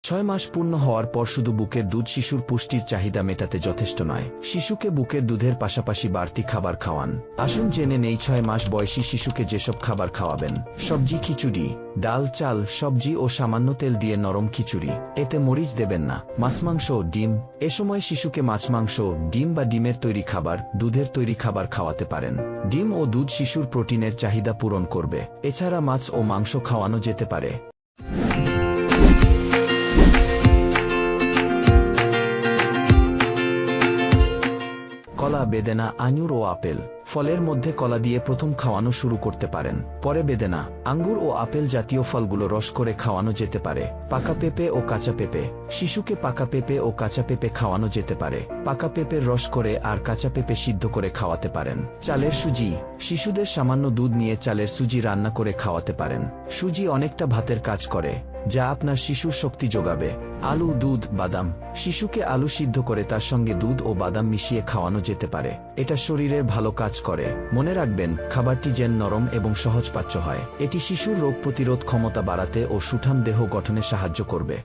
6 মাস পূর্ণ হওয়ার পর শুধু বুকের দুধ শিশুর পুষ্টির চাহিদা মেটাতে যথেষ্ট নয়। শিশুকে বুকের দুধের পাশাপাশি বাড়তি খাবার খাওয়ান। আসুন জেনে নেই 6 মাস বয়সী শিশুকে যেসব খাবার খাওয়াবেন। সবজি খিচুড়ি, ডাল, চাল, সবজি ও সামান্য তেল দিয়ে নরম খিচুড়ি, এতে মরিচ দেবেন না। মাছ, মাংস, ডিম, এ সময় শিশুকে মাছ, মাংস, ডিম বা ডিমের তৈরি খাবার, দুধের তৈরি খাবার খাওয়াতে পারেন। ডিম ও দুধ শিশুর প্রোটিনের চাহিদা পূরণ করবে। এছাড়া মাছ ও মাংস খাওয়ানো যেতে পারে। কলা, বেদেনা, আঙুর ও আপেল। ফলের মধ্যে কলা দিয়ে প্রথম খাওয়ানো শুরু করতে পারেন। পরে বেদেনা, আঙ্গুর ও আপেল জাতীয় ফলগুলো রস করে খাওয়ানো যেতে পারে। পাকা পেঁপে ও কাঁচা পেঁপে। শিশুকে পাকা পেঁপে ও কাঁচা পেঁপে খাওয়ানো যেতে পারে। পাকা পেঁপের রস করে আর কাঁচা পেঁপে সিদ্ধ করে খাওয়াতে পারেন। চালের সুজি। শিশুদের সামান্য দুধ নিয়ে চালের সুজি রান্না করে খাওয়াতে পারেন। সুজি অনেকটা ভাতের কাজ করে, যা আপনার শিশুর শক্তি যোগাবে। আলু, দুধ, বাদাম। শিশুকে আলু সিদ্ধ করে তার সঙ্গে দুধ ও বাদাম মিশিয়ে খাওয়ানো যেতে পারে। এটা শরীরের ভালো কাজ করে। মনে রাখবেন, খাবারটি যেন নরম এবং সহজপাচ্য হয়। এটি শিশুর রোগ প্রতিরোধ ক্ষমতা বাড়াতে ও সুঠাম দেহ গঠনে সাহায্য করবে।